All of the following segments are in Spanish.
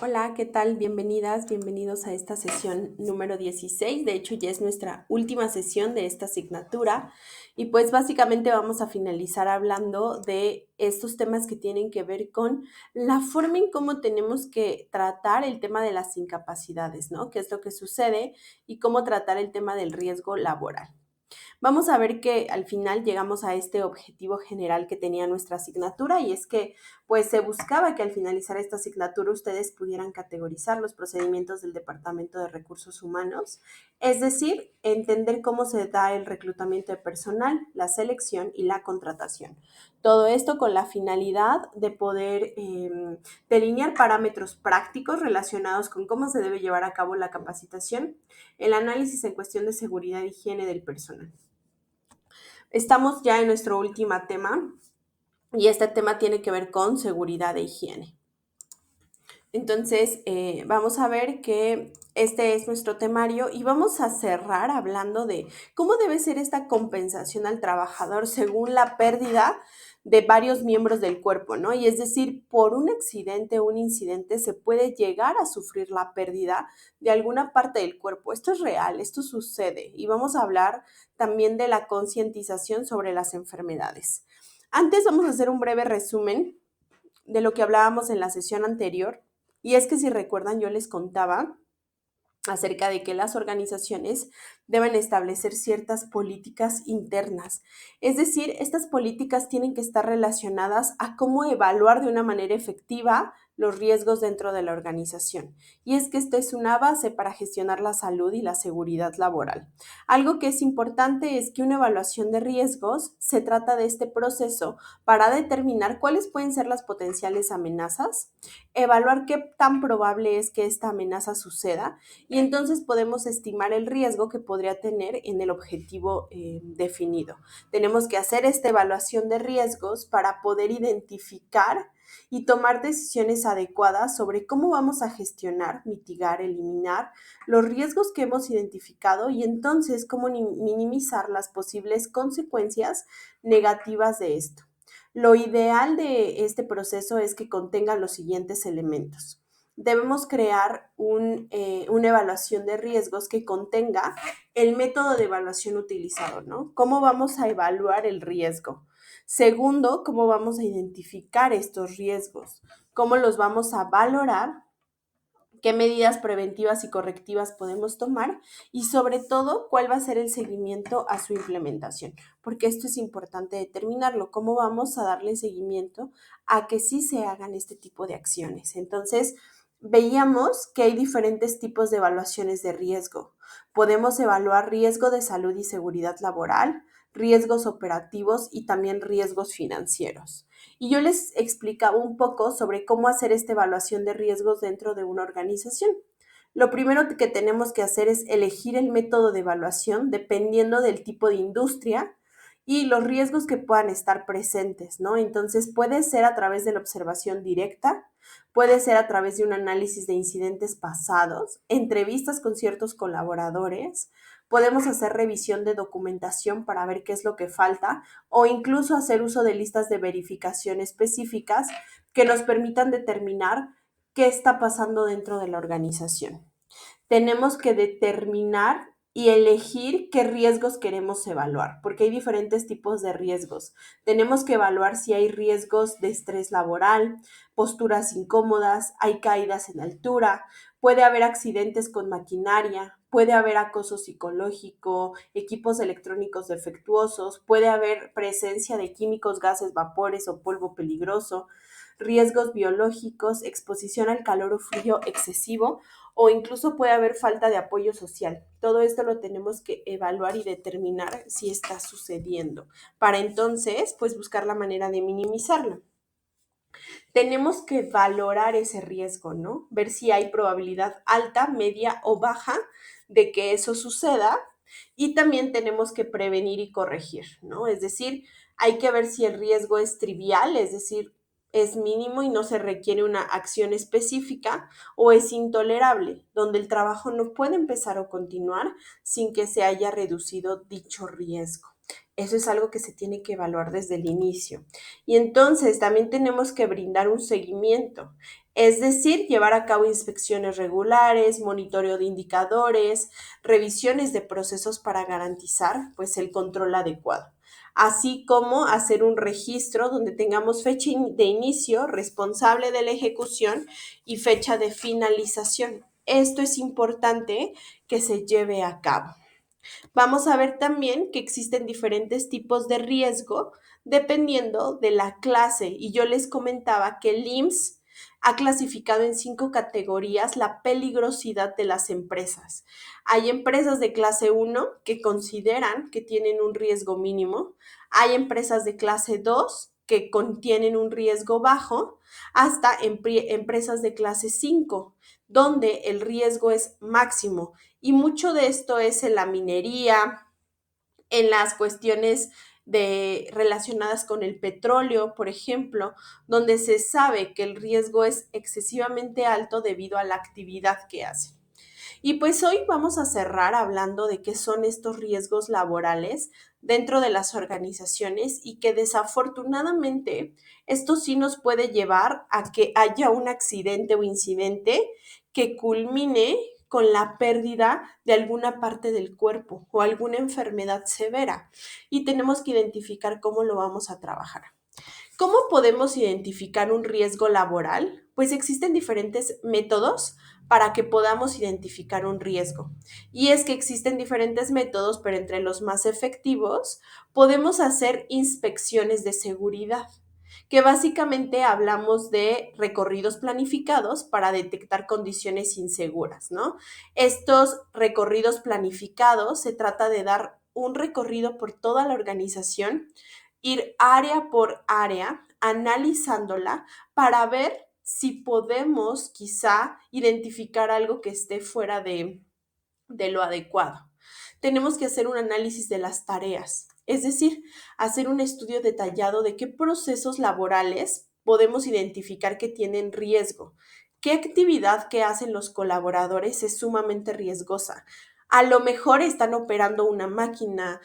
Hola, ¿qué tal? Bienvenidas, bienvenidos a esta sesión número 16. De hecho, ya es nuestra última sesión de esta asignatura y pues básicamente vamos a finalizar hablando de estos temas que tienen que ver con la forma en cómo tenemos que tratar el tema de las incapacidades, ¿no? ¿Qué es lo que sucede y cómo tratar el tema del riesgo laboral? Vamos a ver que al final llegamos a este objetivo general que tenía nuestra asignatura y es que pues se buscaba que al finalizar esta asignatura ustedes pudieran categorizar los procedimientos del Departamento de Recursos Humanos, es decir, entender cómo se da el reclutamiento de personal, la selección y la contratación. Todo esto con la finalidad de poder delinear parámetros prácticos relacionados con cómo se debe llevar a cabo la capacitación, el análisis en cuestión de seguridad e higiene del personal. Estamos ya en nuestro último tema y este tema tiene que ver con seguridad e higiene. Entonces, vamos a ver que este es nuestro temario y vamos a cerrar hablando de cómo debe ser esta compensación al trabajador según la pérdida de varios miembros del cuerpo, ¿no? Y es decir, por un accidente o un incidente se puede llegar a sufrir la pérdida de alguna parte del cuerpo. Esto es real, esto sucede y vamos a hablar también de la concientización sobre las enfermedades. Antes vamos a hacer un breve resumen de lo que hablábamos en la sesión anterior. Y es que si recuerdan, yo les contaba acerca de que las organizaciones deben establecer ciertas políticas internas. Es decir, estas políticas tienen que estar relacionadas a cómo evaluar de una manera efectiva los riesgos dentro de la organización. Y es que esta es una base para gestionar la salud y la seguridad laboral. Algo que es importante es que una evaluación de riesgos se trata de este proceso para determinar cuáles pueden ser las potenciales amenazas, evaluar qué tan probable es que esta amenaza suceda y entonces podemos estimar el riesgo que podría tener en el objetivo definido. Tenemos que hacer esta evaluación de riesgos para poder identificar y tomar decisiones adecuadas sobre cómo vamos a gestionar, mitigar, eliminar los riesgos que hemos identificado y entonces cómo minimizar las posibles consecuencias negativas de esto. Lo ideal de este proceso es que contenga los siguientes elementos. Debemos crear una evaluación de riesgos que contenga el método de evaluación utilizado, ¿no? ¿Cómo vamos a evaluar el riesgo? Segundo, ¿cómo vamos a identificar estos riesgos? ¿Cómo los vamos a valorar? ¿Qué medidas preventivas y correctivas podemos tomar? Y sobre todo, ¿cuál va a ser el seguimiento a su implementación? Porque esto es importante determinarlo. ¿Cómo vamos a darle seguimiento a que sí se hagan este tipo de acciones? Entonces, veíamos que hay diferentes tipos de evaluaciones de riesgo. Podemos evaluar riesgo de salud y seguridad laboral, riesgos operativos y también riesgos financieros. Y yo les explicaba un poco sobre cómo hacer esta evaluación de riesgos dentro de una organización. Lo primero que tenemos que hacer es elegir el método de evaluación dependiendo del tipo de industria y los riesgos que puedan estar presentes, ¿no? Entonces puede ser a través de la observación directa, puede ser a través de un análisis de incidentes pasados, entrevistas con ciertos colaboradores, podemos hacer revisión de documentación para ver qué es lo que falta o incluso hacer uso de listas de verificación específicas que nos permitan determinar qué está pasando dentro de la organización. Tenemos que determinar y elegir qué riesgos queremos evaluar, porque hay diferentes tipos de riesgos. Tenemos que evaluar si hay riesgos de estrés laboral, posturas incómodas, hay caídas en altura, puede haber accidentes con maquinaria, puede haber acoso psicológico, equipos electrónicos defectuosos, puede haber presencia de químicos, gases, vapores o polvo peligroso, riesgos biológicos, exposición al calor o frío excesivo o incluso puede haber falta de apoyo social. Todo esto lo tenemos que evaluar y determinar si está sucediendo para entonces pues buscar la manera de minimizarlo. Tenemos que valorar ese riesgo, ¿no? Ver si hay probabilidad alta, media o baja de que eso suceda y también tenemos que prevenir y corregir, ¿no? Es decir, hay que ver si el riesgo es trivial, es decir, es mínimo y no se requiere una acción específica o es intolerable, donde el trabajo no puede empezar o continuar sin que se haya reducido dicho riesgo. Eso es algo que se tiene que evaluar desde el inicio. Y entonces también tenemos que brindar un seguimiento, es decir, llevar a cabo inspecciones regulares, monitoreo de indicadores, revisiones de procesos para garantizar pues el control adecuado, así como hacer un registro donde tengamos fecha de inicio, responsable de la ejecución y fecha de finalización. Esto es importante que se lleve a cabo. Vamos a ver también que existen diferentes tipos de riesgo dependiendo de la clase. Y yo les comentaba que el IMSS ha clasificado en 5 categorías la peligrosidad de las empresas. Hay empresas de clase 1 que consideran que tienen un riesgo mínimo. Hay empresas de clase 2 que contienen un riesgo bajo, hasta empresas de clase 5, donde el riesgo es máximo. Y mucho de esto es en la minería, en las cuestiones relacionadas con el petróleo, por ejemplo, donde se sabe que el riesgo es excesivamente alto debido a la actividad que hacen. Y pues hoy vamos a cerrar hablando de qué son estos riesgos laborales dentro de las organizaciones y que desafortunadamente esto sí nos puede llevar a que haya un accidente o incidente que culmine con la pérdida de alguna parte del cuerpo o alguna enfermedad severa. Y tenemos que identificar cómo lo vamos a trabajar. ¿Cómo podemos identificar un riesgo laboral? Pues existen diferentes métodos para que podamos identificar un riesgo. Y es que existen diferentes métodos, pero entre los más efectivos podemos hacer inspecciones de seguridad, que básicamente hablamos de recorridos planificados para detectar condiciones inseguras, ¿no? Estos recorridos planificados se trata de dar un recorrido por toda la organización, ir área por área, analizándola para ver si podemos quizá identificar algo que esté fuera de lo adecuado. Tenemos que hacer un análisis de las tareas, es decir, hacer un estudio detallado de qué procesos laborales podemos identificar que tienen riesgo, qué actividad que hacen los colaboradores es sumamente riesgosa. A lo mejor están operando una máquina,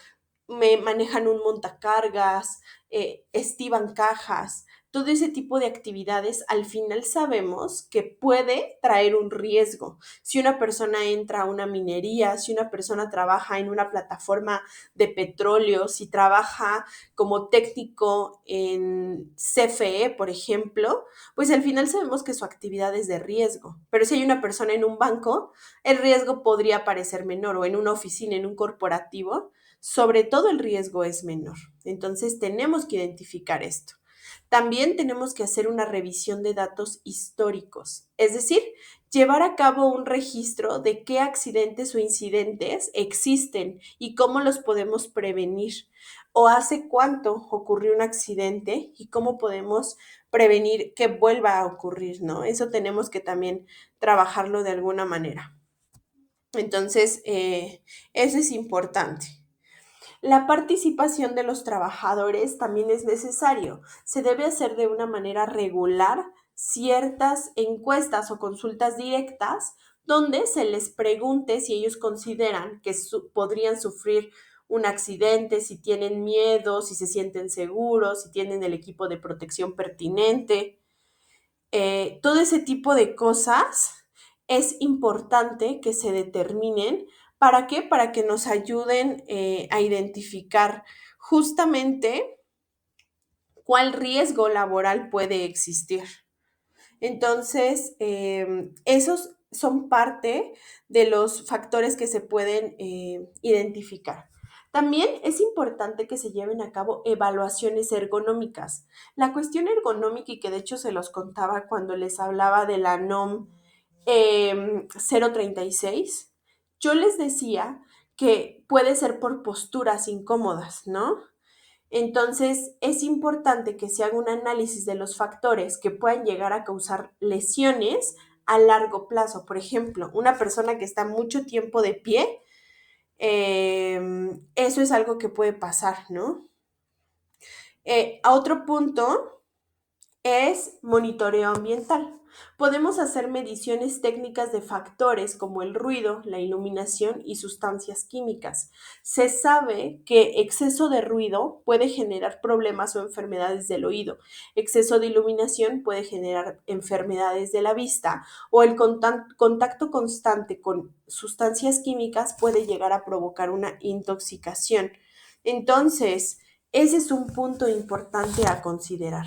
manejan un montacargas, estiban cajas, todo ese tipo de actividades, al final sabemos que puede traer un riesgo. Si una persona entra a una minería, si una persona trabaja en una plataforma de petróleo, si trabaja como técnico en CFE, por ejemplo, pues al final sabemos que su actividad es de riesgo. Pero si hay una persona en un banco, el riesgo podría parecer menor, o en una oficina, en un corporativo, sobre todo el riesgo es menor. Entonces tenemos que identificar esto. También tenemos que hacer una revisión de datos históricos, es decir, llevar a cabo un registro de qué accidentes o incidentes existen y cómo los podemos prevenir, o hace cuánto ocurrió un accidente y cómo podemos prevenir que vuelva a ocurrir, ¿no? Eso tenemos que también trabajarlo de alguna manera. Entonces, eso es importante. La participación de los trabajadores también es necesario. Se debe hacer de una manera regular ciertas encuestas o consultas directas donde se les pregunte si ellos consideran que podrían sufrir un accidente, si tienen miedo, si se sienten seguros, si tienen el equipo de protección pertinente. Todo ese tipo de cosas es importante que se determinen. ¿Para qué? Para que nos ayuden a identificar justamente cuál riesgo laboral puede existir. Entonces, esos son parte de los factores que se pueden identificar. También es importante que se lleven a cabo evaluaciones ergonómicas. La cuestión ergonómica, y que de hecho se los contaba cuando les hablaba de la NOM 036, yo les decía que puede ser por posturas incómodas, ¿no? Entonces, es importante que se haga un análisis de los factores que puedan llegar a causar lesiones a largo plazo. Por ejemplo, una persona que está mucho tiempo de pie, eso es algo que puede pasar, ¿no? A otro punto es monitoreo ambiental. podemos hacer mediciones técnicas de factores como el ruido, la iluminación y sustancias químicas. Se sabe que exceso de ruido puede generar problemas o enfermedades del oído, exceso de iluminación puede generar enfermedades de la vista o el contacto constante con sustancias químicas puede llegar a provocar una intoxicación. Entonces, ese es un punto importante a considerar.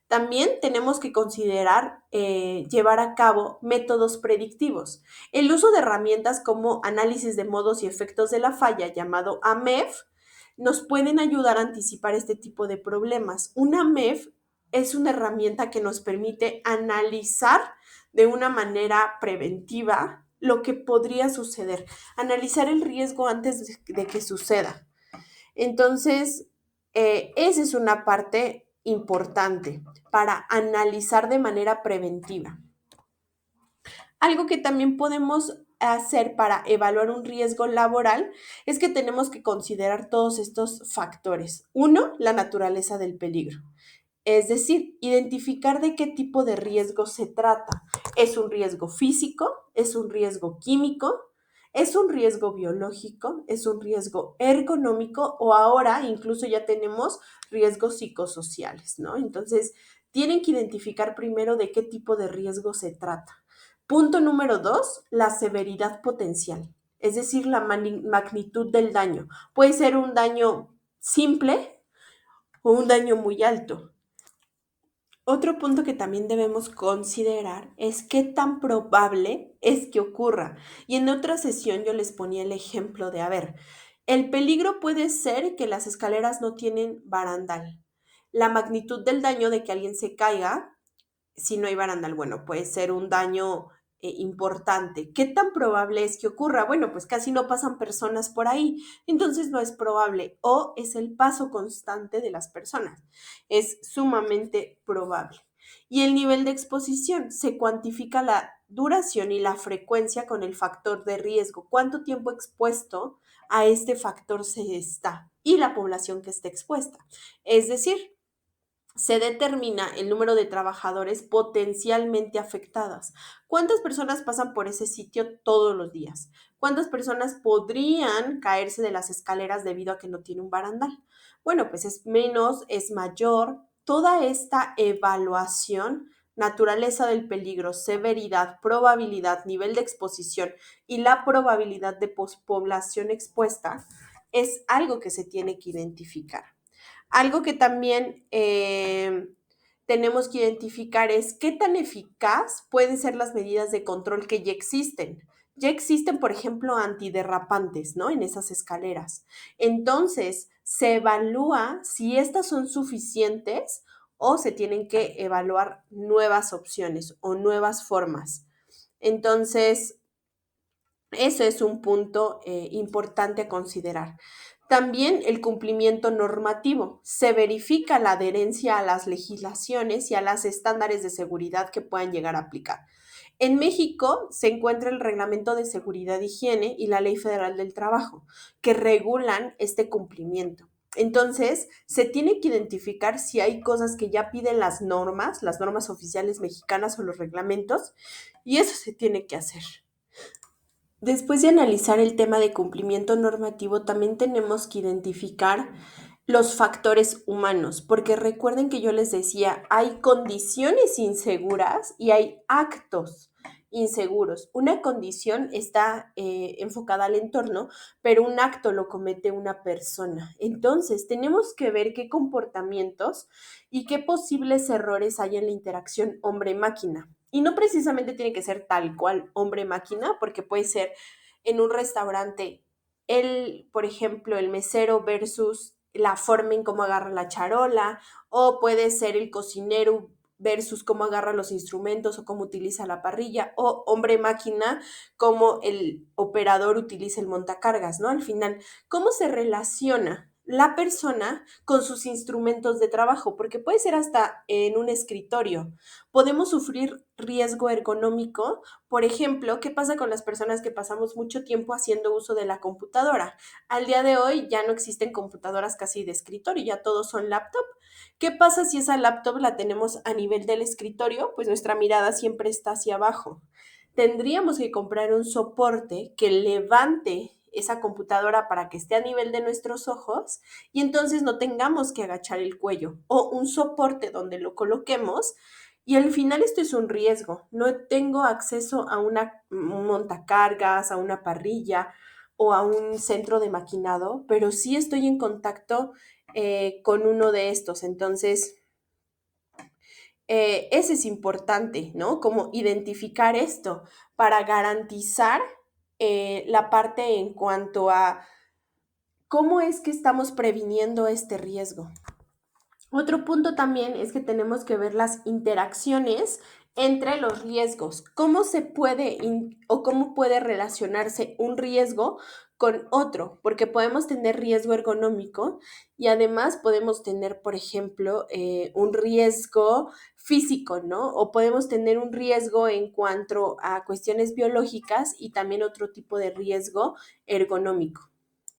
También tenemos que considerar llevar a cabo métodos predictivos. El uso de herramientas como análisis de modos y efectos de la falla, llamado AMEF, nos pueden ayudar a anticipar este tipo de problemas. Una AMEF es una herramienta que nos permite analizar de una manera preventiva lo que podría suceder, analizar el riesgo antes de que suceda. Entonces, esa es una parte importante para analizar de manera preventiva. Algo que también podemos hacer para evaluar un riesgo laboral es que tenemos que considerar todos estos factores. Uno, la naturaleza del peligro. Es decir, identificar de qué tipo de riesgo se trata. ¿Es un riesgo físico? ¿Es un riesgo químico? ¿Es un riesgo biológico? ¿Es un riesgo ergonómico? O ahora incluso ya tenemos riesgos psicosociales, ¿no? Entonces, tienen que identificar primero de qué tipo de riesgo se trata. Punto número 2, la severidad potencial, es decir, la magnitud del daño. Puede ser un daño simple o un daño muy alto. Otro punto que también debemos considerar es qué tan probable es que ocurra. Y en otra sesión yo les ponía el ejemplo de, a ver, el peligro puede ser que las escaleras no tienen barandal. La magnitud del daño de que alguien se caiga si no hay barandal, bueno, puede ser un daño importante. ¿Qué tan probable es que ocurra? Bueno, pues casi no pasan personas por ahí, entonces no es probable o es el paso constante de las personas. Es sumamente probable. Y el nivel de exposición se cuantifica la duración y la frecuencia con el factor de riesgo. ¿Cuánto tiempo expuesto a este factor se está? Y la población que esté expuesta. Es decir, se determina el número de trabajadores potencialmente afectadas. ¿Cuántas personas pasan por ese sitio todos los días? ¿Cuántas personas podrían caerse de las escaleras debido a que no tiene un barandal? Bueno, pues es menos, es mayor. Toda esta evaluación, naturaleza del peligro, severidad, probabilidad, nivel de exposición y la probabilidad de población expuesta es algo que se tiene que identificar. Algo que también tenemos que identificar es qué tan eficaz pueden ser las medidas de control que ya existen. Ya existen, por ejemplo, antiderrapantes, ¿no? En esas escaleras. Entonces, se evalúa si estas son suficientes o se tienen que evaluar nuevas opciones o nuevas formas. Entonces, eso es un punto importante a considerar. También el cumplimiento normativo. Se verifica la adherencia a las legislaciones y a los estándares de seguridad que puedan llegar a aplicar. En México se encuentra el Reglamento de Seguridad e Higiene y la Ley Federal del Trabajo, que regulan este cumplimiento. Entonces, se tiene que identificar si hay cosas que ya piden las normas oficiales mexicanas o los reglamentos, y eso se tiene que hacer. Después de analizar el tema de cumplimiento normativo, también tenemos que identificar los factores humanos, porque recuerden que yo les decía, hay condiciones inseguras y hay actos inseguros. Una condición está enfocada al entorno, pero un acto lo comete una persona. Entonces, tenemos que ver qué comportamientos y qué posibles errores hay en la interacción hombre-máquina. Y no precisamente tiene que ser tal cual hombre-máquina, porque puede ser en un restaurante, por ejemplo, el mesero versus la forma en cómo agarra la charola, o puede ser el cocinero versus cómo agarra los instrumentos o cómo utiliza la parrilla, o hombre-máquina, cómo el operador utiliza el montacargas, ¿no? Al final, ¿cómo se relaciona la persona con sus instrumentos de trabajo? Porque puede ser hasta en un escritorio. Podemos sufrir riesgo ergonómico. Por ejemplo, ¿qué pasa con las personas que pasamos mucho tiempo haciendo uso de la computadora? Al día de hoy ya no existen computadoras casi de escritorio, ya todos son laptop. ¿Qué pasa si esa laptop la tenemos a nivel del escritorio? Pues nuestra mirada siempre está hacia abajo. Tendríamos que comprar un soporte que levante esa computadora para que esté a nivel de nuestros ojos y entonces no tengamos que agachar el cuello, o un soporte donde lo coloquemos. Y al final esto es un riesgo. No tengo acceso a un montacargas, a una parrilla o a un centro de maquinado, pero sí estoy en contacto con uno de estos. Entonces, ese es importante, ¿no? Como identificar esto para garantizar la parte en cuanto a cómo es que estamos previniendo este riesgo. Otro punto también es que tenemos que ver las interacciones entre los riesgos. ¿Cómo se puede o cómo puede relacionarse un riesgo con otro? Porque podemos tener riesgo ergonómico y además podemos tener, por ejemplo, un riesgo físico, ¿no? O podemos tener un riesgo en cuanto a cuestiones biológicas y también otro tipo de riesgo ergonómico.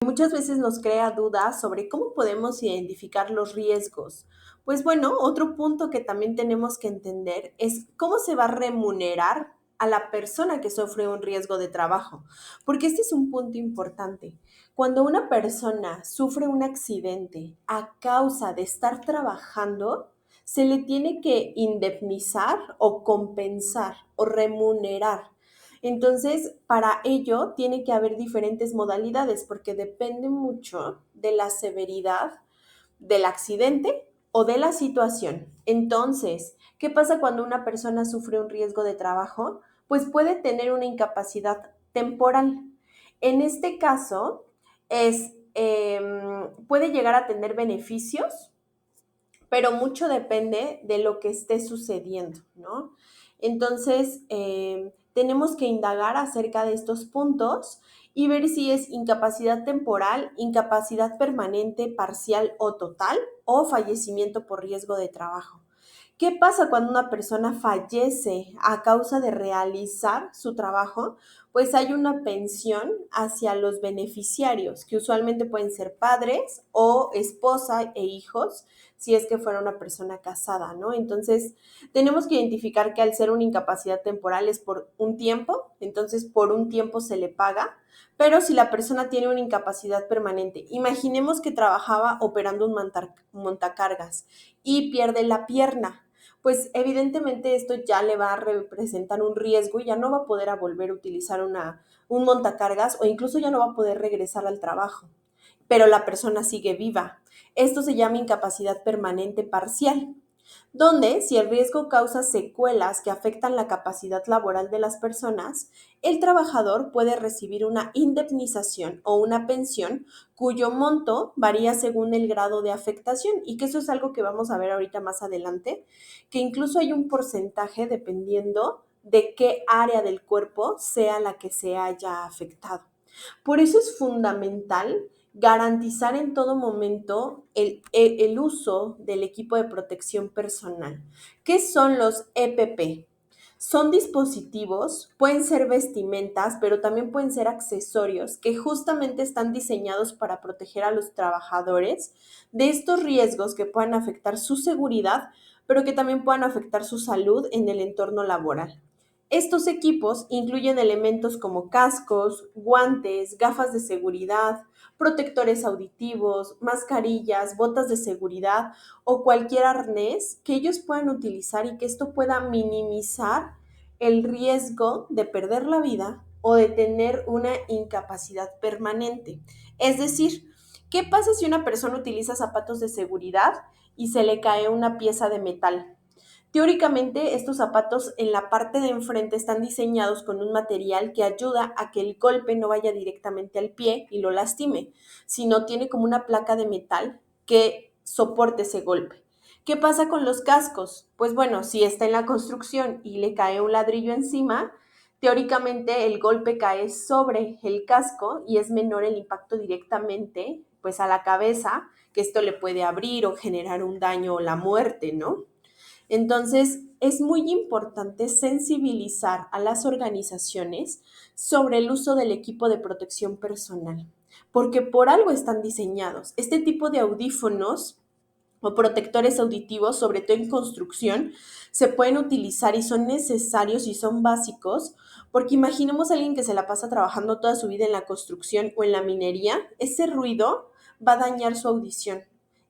Muchas veces nos crea dudas sobre cómo podemos identificar los riesgos. Pues bueno, otro punto que también tenemos que entender es cómo se va a remunerar a la persona que sufre un riesgo de trabajo, porque este es un punto importante. Cuando una persona sufre un accidente a causa de estar trabajando, se le tiene que indemnizar o compensar o remunerar. Entonces, para ello tiene que haber diferentes modalidades porque depende mucho de la severidad del accidente o de la situación. Entonces, ¿qué pasa cuando una persona sufre un riesgo de trabajo? Pues puede tener una incapacidad temporal. En este caso, puede llegar a tener beneficios, pero mucho depende de lo que esté sucediendo, ¿no? Entonces, tenemos que indagar acerca de estos puntos y ver si es incapacidad temporal, incapacidad permanente, parcial o total, o fallecimiento por riesgo de trabajo. ¿Qué pasa cuando una persona fallece a causa de realizar su trabajo? Pues hay una pensión hacia los beneficiarios, que usualmente pueden ser padres o esposa e hijos, si es que fuera una persona casada, ¿no? Entonces, tenemos que identificar que al ser una incapacidad temporal es por un tiempo, entonces por un tiempo se le paga, pero si la persona tiene una incapacidad permanente, imaginemos que trabajaba operando un montacargas y pierde la pierna, pues evidentemente esto ya le va a representar un riesgo y ya no va a poder volver a utilizar un montacargas o incluso ya no va a poder regresar al trabajo, pero la persona sigue viva. Esto se llama incapacidad permanente parcial, donde si el riesgo causa secuelas que afectan la capacidad laboral de las personas, el trabajador puede recibir una indemnización o una pensión cuyo monto varía según el grado de afectación y que eso es algo que vamos a ver ahorita más adelante, que incluso hay un porcentaje dependiendo de qué área del cuerpo sea la que se haya afectado. Por eso es fundamental garantizar en todo momento el uso del equipo de protección personal. ¿Qué son los EPP? Son dispositivos, pueden ser vestimentas, pero también pueden ser accesorios que justamente están diseñados para proteger a los trabajadores de estos riesgos que puedan afectar su seguridad, pero que también puedan afectar su salud en el entorno laboral. Estos equipos incluyen elementos como cascos, guantes, gafas de seguridad, protectores auditivos, mascarillas, botas de seguridad o cualquier arnés que ellos puedan utilizar y que esto pueda minimizar el riesgo de perder la vida o de tener una incapacidad permanente. Es decir, ¿qué pasa si una persona utiliza zapatos de seguridad y se le cae una pieza de metal? Teóricamente, estos zapatos en la parte de enfrente están diseñados con un material que ayuda a que el golpe no vaya directamente al pie y lo lastime, sino tiene como una placa de metal que soporte ese golpe. ¿Qué pasa con los cascos? Pues bueno, si está en la construcción y le cae un ladrillo encima, teóricamente el golpe cae sobre el casco y es menor el impacto directamente pues a la cabeza, que esto le puede abrir o generar un daño o la muerte, ¿no? Entonces, es muy importante sensibilizar a las organizaciones sobre el uso del equipo de protección personal, porque por algo están diseñados. Este tipo de audífonos o protectores auditivos, sobre todo en construcción, se pueden utilizar y son necesarios y son básicos, porque imaginemos a alguien que se la pasa trabajando toda su vida en la construcción o en la minería, ese ruido va a dañar su audición.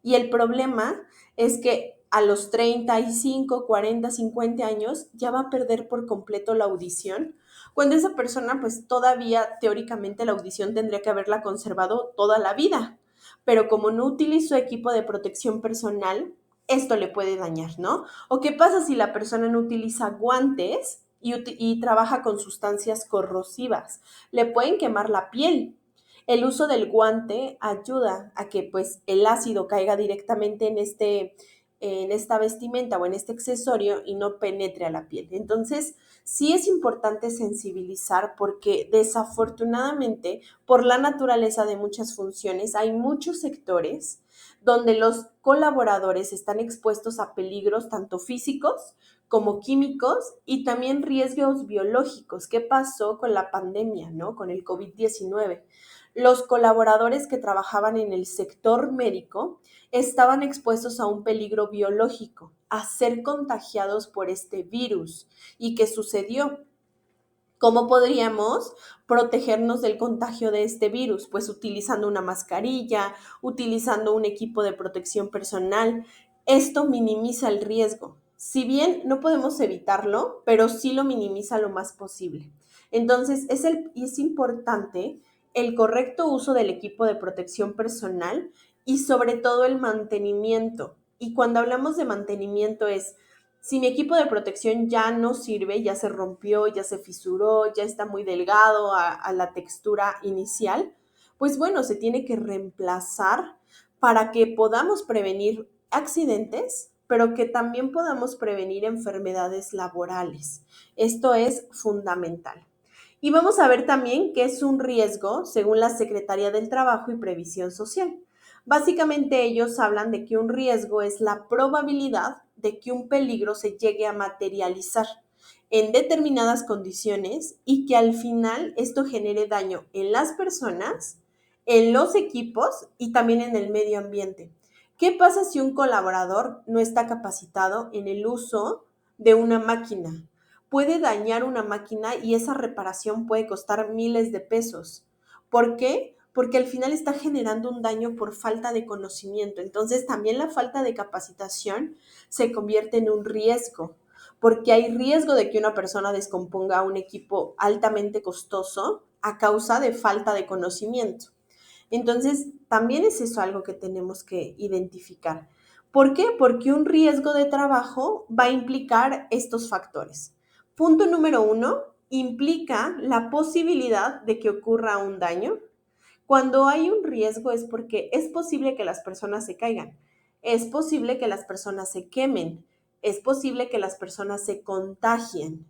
Y el problema es que a los 35, 40, 50 años ya va a perder por completo la audición, cuando esa persona pues todavía teóricamente la audición tendría que haberla conservado toda la vida, pero como no utilizó equipo de protección personal, esto le puede dañar, ¿no? ¿O qué pasa si la persona no utiliza guantes y trabaja con sustancias corrosivas? Le pueden quemar la piel. El uso del guante ayuda a que pues el ácido caiga directamente en esta vestimenta o en este accesorio y no penetre a la piel. Entonces, sí es importante sensibilizar porque desafortunadamente, por la naturaleza de muchas funciones, hay muchos sectores donde los colaboradores están expuestos a peligros tanto físicos como químicos y también riesgos biológicos. ¿Qué pasó con la pandemia, no? Con el COVID-19. Los colaboradores que trabajaban en el sector médico estaban expuestos a un peligro biológico, a ser contagiados por este virus. ¿Y qué sucedió? ¿Cómo podríamos protegernos del contagio de este virus? Pues utilizando una mascarilla, utilizando un equipo de protección personal. Esto minimiza el riesgo. Si bien no podemos evitarlo, pero sí lo minimiza lo más posible. Entonces, es importante el correcto uso del equipo de protección personal y sobre todo el mantenimiento. Y cuando hablamos de mantenimiento es si mi equipo de protección ya no sirve, ya se rompió, ya se fisuró, ya está muy delgado a la textura inicial, pues bueno, se tiene que reemplazar para que podamos prevenir accidentes, pero que también podamos prevenir enfermedades laborales. Esto es fundamental. Y vamos a ver también qué es un riesgo según la Secretaría del Trabajo y Previsión Social. Básicamente ellos hablan de que un riesgo es la probabilidad de que un peligro se llegue a materializar en determinadas condiciones y que al final esto genere daño en las personas, en los equipos y también en el medio ambiente. ¿Qué pasa si un colaborador no está capacitado en el uso de una máquina? Puede dañar una máquina y esa reparación puede costar miles de pesos. ¿Por qué? Porque al final está generando un daño por falta de conocimiento. Entonces también la falta de capacitación se convierte en un riesgo, porque hay riesgo de que una persona descomponga un equipo altamente costoso a causa de falta de conocimiento. Entonces, también es eso algo que tenemos que identificar. ¿Por qué? Porque un riesgo de trabajo va a implicar estos factores. Punto número 1, implica la posibilidad de que ocurra un daño. Cuando hay un riesgo es porque es posible que las personas se caigan, es posible que las personas se quemen, es posible que las personas se contagien.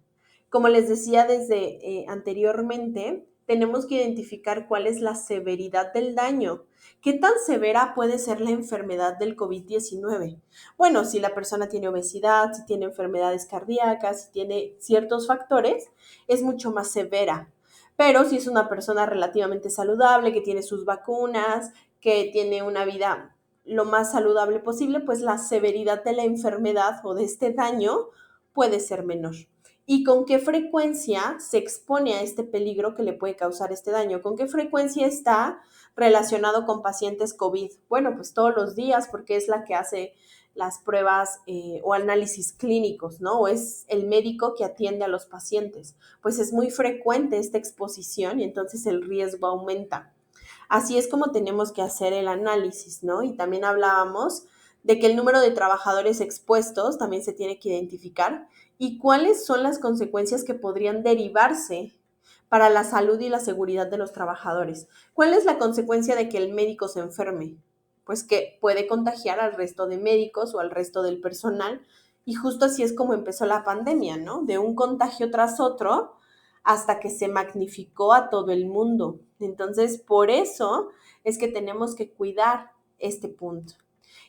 Como les decía desde anteriormente, tenemos que identificar cuál es la severidad del daño. ¿Qué tan severa puede ser la enfermedad del COVID-19? Bueno, si la persona tiene obesidad, si tiene enfermedades cardíacas, si tiene ciertos factores, es mucho más severa. Pero si es una persona relativamente saludable, que tiene sus vacunas, que tiene una vida lo más saludable posible, pues la severidad de la enfermedad o de este daño puede ser menor. ¿Y con qué frecuencia se expone a este peligro que le puede causar este daño? ¿Con qué frecuencia está relacionado con pacientes COVID? Bueno, pues todos los días, porque es la que hace las pruebas o análisis clínicos, ¿no? O es el médico que atiende a los pacientes. Pues es muy frecuente esta exposición y entonces el riesgo aumenta. Así es como tenemos que hacer el análisis, ¿no? Y también hablábamos de que el número de trabajadores expuestos también se tiene que identificar y cuáles son las consecuencias que podrían derivarse para la salud y la seguridad de los trabajadores. ¿Cuál es la consecuencia de que el médico se enferme? Pues que puede contagiar al resto de médicos o al resto del personal. Y justo así es como empezó la pandemia, ¿no? De un contagio tras otro hasta que se magnificó a todo el mundo. Entonces, por eso es que tenemos que cuidar este punto.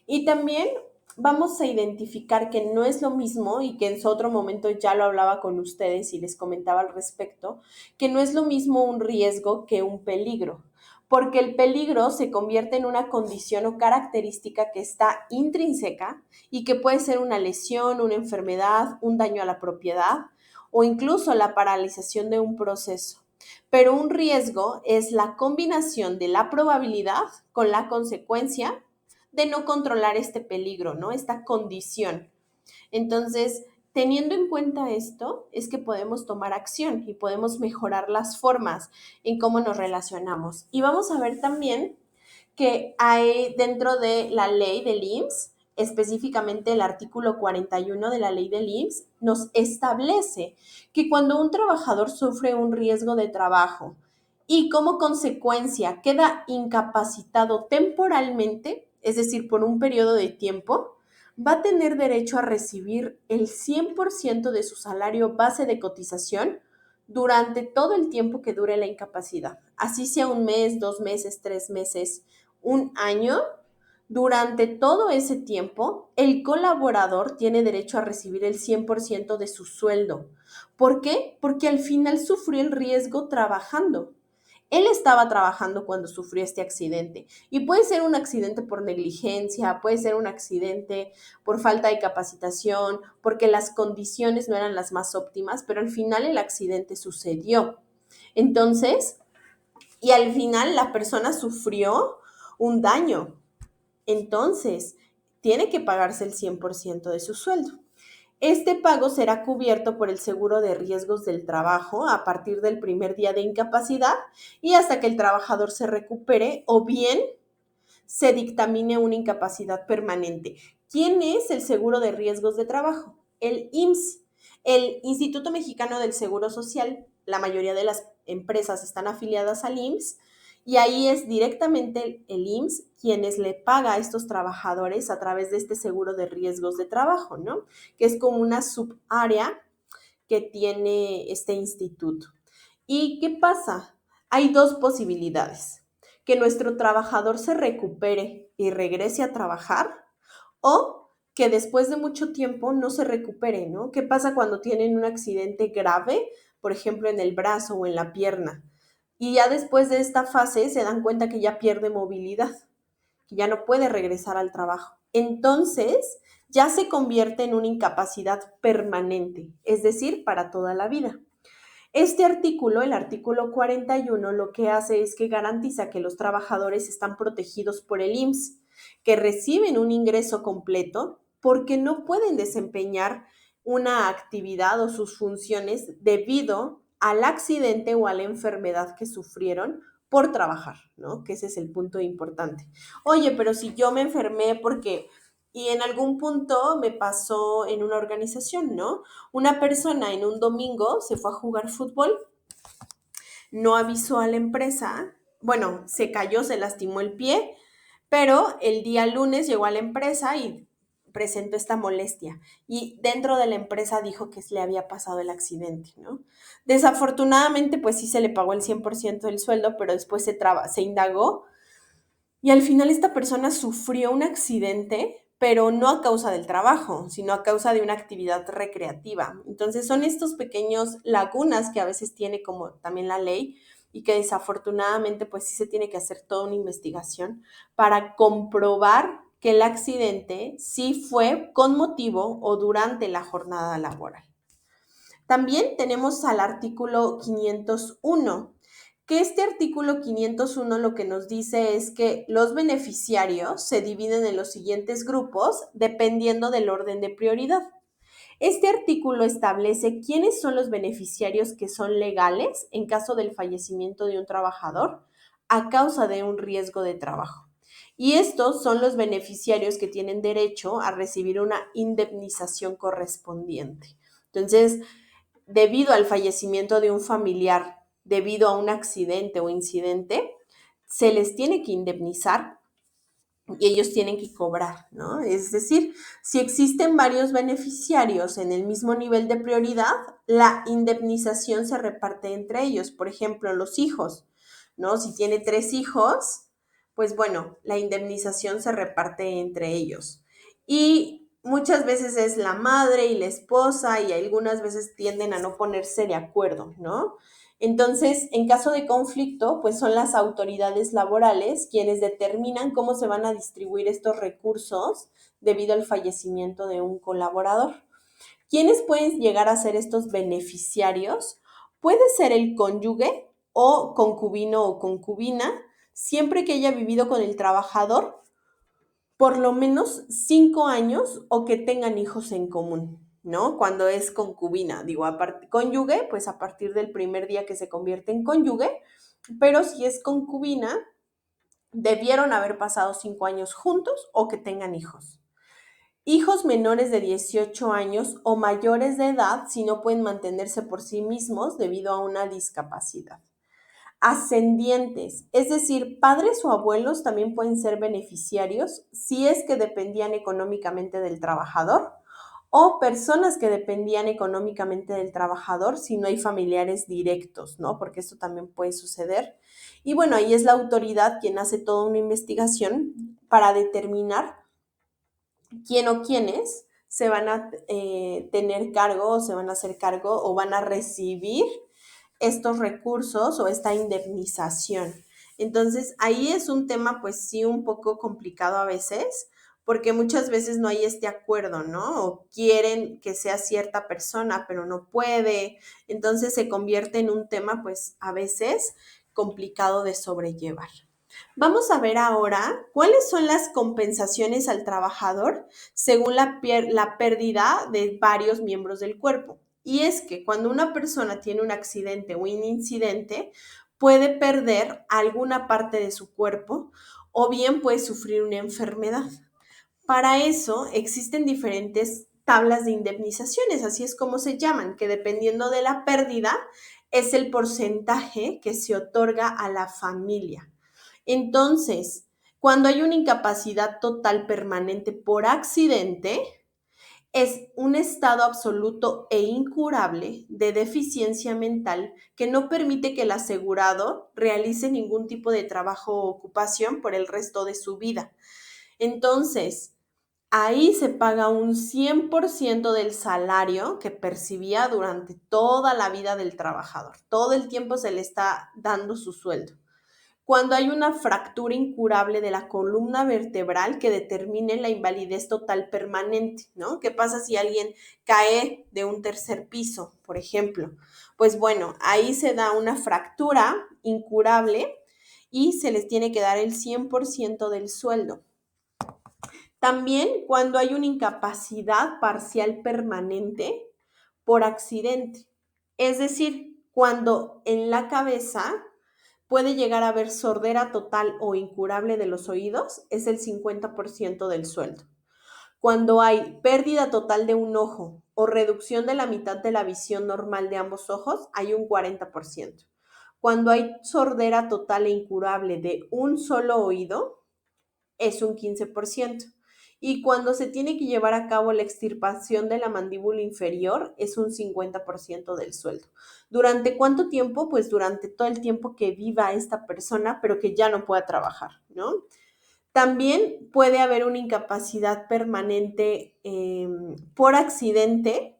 Y también vamos a identificar que no es lo mismo, y que en su otro momento ya lo hablaba con ustedes y les comentaba al respecto, que no es lo mismo un riesgo que un peligro. porque el peligro se convierte en una condición o característica que está intrínseca y que puede ser una lesión, una enfermedad, un daño a la propiedad o incluso la paralización de un proceso. Pero un riesgo es la combinación de la probabilidad con la consecuencia de no controlar este peligro, ¿no? Esta condición. Entonces, teniendo en cuenta esto, es que podemos tomar acción y podemos mejorar las formas en cómo nos relacionamos. Y vamos a ver también que hay dentro de la ley del IMSS, específicamente el artículo 41 de la ley del IMSS, nos establece que cuando un trabajador sufre un riesgo de trabajo y como consecuencia queda incapacitado temporalmente, es decir, por un periodo de tiempo, va a tener derecho a recibir el 100% de su salario base de cotización durante todo el tiempo que dure la incapacidad. Así sea un mes, 2 meses, 3 meses, un año. Durante todo ese tiempo, el colaborador tiene derecho a recibir el 100% de su sueldo. ¿Por qué? Porque al final sufrió el riesgo trabajando. Él estaba trabajando cuando sufrió este accidente y puede ser un accidente por negligencia, puede ser un accidente por falta de capacitación, porque las condiciones no eran las más óptimas, pero al final el accidente sucedió. Entonces, y al final la persona sufrió un daño. Entonces, tiene que pagarse el 100% de su sueldo. Este pago será cubierto por el seguro de riesgos del trabajo a partir del primer día de incapacidad y hasta que el trabajador se recupere o bien se dictamine una incapacidad permanente. ¿Quién es el seguro de riesgos de trabajo? El IMSS, el Instituto Mexicano del Seguro Social. La mayoría de las empresas están afiliadas al IMSS y ahí es directamente el IMSS quienes le paga a estos trabajadores a través de este seguro de riesgos de trabajo, ¿no? Que es como una subárea que tiene este instituto. ¿Y qué pasa? Hay dos posibilidades: que nuestro trabajador se recupere y regrese a trabajar, o que después de mucho tiempo no se recupere, ¿no? ¿Qué pasa cuando tienen un accidente grave, por ejemplo, en el brazo o en la pierna? Y ya después de esta fase se dan cuenta que ya pierde movilidad, que ya no puede regresar al trabajo. Entonces, ya se convierte en una incapacidad permanente, es decir, para toda la vida. Este artículo, el artículo 41, lo que hace es que garantiza que los trabajadores están protegidos por el IMSS, que reciben un ingreso completo porque no pueden desempeñar una actividad o sus funciones debido al accidente o a la enfermedad que sufrieron por trabajar, ¿no? Que ese es el punto importante. Oye, pero si yo me enfermé porque y en algún punto me pasó en una organización, ¿no? Una persona en un domingo se fue a jugar fútbol, no avisó a la empresa, bueno, se cayó, se lastimó el pie, pero el día lunes llegó a la empresa y presentó esta molestia y dentro de la empresa dijo que le había pasado el accidente, ¿no? Desafortunadamente, pues sí se le pagó el 100% del sueldo, pero después se indagó y al final esta persona sufrió un accidente, pero no a causa del trabajo, sino a causa de una actividad recreativa. Entonces son estos pequeños lagunas que a veces tiene como también la ley y que desafortunadamente pues sí se tiene que hacer toda una investigación para comprobar que el accidente sí fue con motivo o durante la jornada laboral. También tenemos al artículo 501, que este artículo 501 lo que nos dice es que los beneficiarios se dividen en los siguientes grupos dependiendo del orden de prioridad. Este artículo establece quiénes son los beneficiarios que son legales en caso del fallecimiento de un trabajador a causa de un riesgo de trabajo. Y estos son los beneficiarios que tienen derecho a recibir una indemnización correspondiente. Entonces, debido al fallecimiento de un familiar, debido a un accidente o incidente, se les tiene que indemnizar y ellos tienen que cobrar, ¿no? Es decir, si existen varios beneficiarios en el mismo nivel de prioridad, la indemnización se reparte entre ellos. Por ejemplo, los hijos, ¿no? Si tiene 3 hijos, pues bueno, la indemnización se reparte entre ellos. Y muchas veces es la madre y la esposa y algunas veces tienden a no ponerse de acuerdo, ¿no? Entonces, en caso de conflicto, pues son las autoridades laborales quienes determinan cómo se van a distribuir estos recursos debido al fallecimiento de un colaborador. ¿Quiénes pueden llegar a ser estos beneficiarios? Puede ser el cónyuge o concubino o concubina, siempre que haya vivido con el trabajador por lo menos 5 años o que tengan hijos en común, ¿no? Cuando es concubina, digo, cónyuge, pues a partir del primer día que se convierte en cónyuge, pero si es concubina, debieron haber pasado 5 años juntos o que tengan hijos. Hijos menores de 18 años o mayores de edad si no pueden mantenerse por sí mismos debido a una discapacidad. Ascendientes, es decir, padres o abuelos también pueden ser beneficiarios si es que dependían económicamente del trabajador o personas que dependían económicamente del trabajador si no hay familiares directos, ¿no? Porque esto también puede suceder. Y bueno, ahí es la autoridad quien hace toda una investigación para determinar quién o quiénes se van a tener cargo o se van a hacer cargo o van a recibir estos recursos o esta indemnización. Entonces, ahí es un tema, pues sí, un poco complicado a veces, porque muchas veces no hay este acuerdo, ¿no? O quieren que sea cierta persona, pero no puede. Entonces se convierte en un tema, pues a veces complicado de sobrellevar. Vamos a ver ahora cuáles son las compensaciones al trabajador según la pérdida de varios miembros del cuerpo. Y es que cuando una persona tiene un accidente o un incidente, puede perder alguna parte de su cuerpo o bien puede sufrir una enfermedad. Para eso existen diferentes tablas de indemnizaciones, así es como se llaman, que dependiendo de la pérdida es el porcentaje que se otorga a la familia. Entonces, cuando hay una incapacidad total permanente por accidente, es un estado absoluto e incurable de deficiencia mental que no permite que el asegurado realice ningún tipo de trabajo o ocupación por el resto de su vida. Entonces, ahí se paga un 100% del salario que percibía durante toda la vida del trabajador. Todo el tiempo se le está dando su sueldo. Cuando hay una fractura incurable de la columna vertebral que determine la invalidez total permanente, ¿no? ¿Qué pasa si alguien cae de un tercer piso, por ejemplo? Pues bueno, ahí se da una fractura incurable y se les tiene que dar el 100% del sueldo. También cuando hay una incapacidad parcial permanente por accidente, es decir, cuando en la cabeza puede llegar a haber sordera total o incurable de los oídos, es el 50% del sueldo. Cuando hay pérdida total de un ojo o reducción de la mitad de la visión normal de ambos ojos, hay un 40%. Cuando hay sordera total e incurable de un solo oído, es un 15%. Y cuando se tiene que llevar a cabo la extirpación de la mandíbula inferior, es un 50% del sueldo. ¿Durante cuánto tiempo? Pues durante todo el tiempo que viva esta persona, pero que ya no pueda trabajar, ¿no? También puede haber una incapacidad permanente por accidente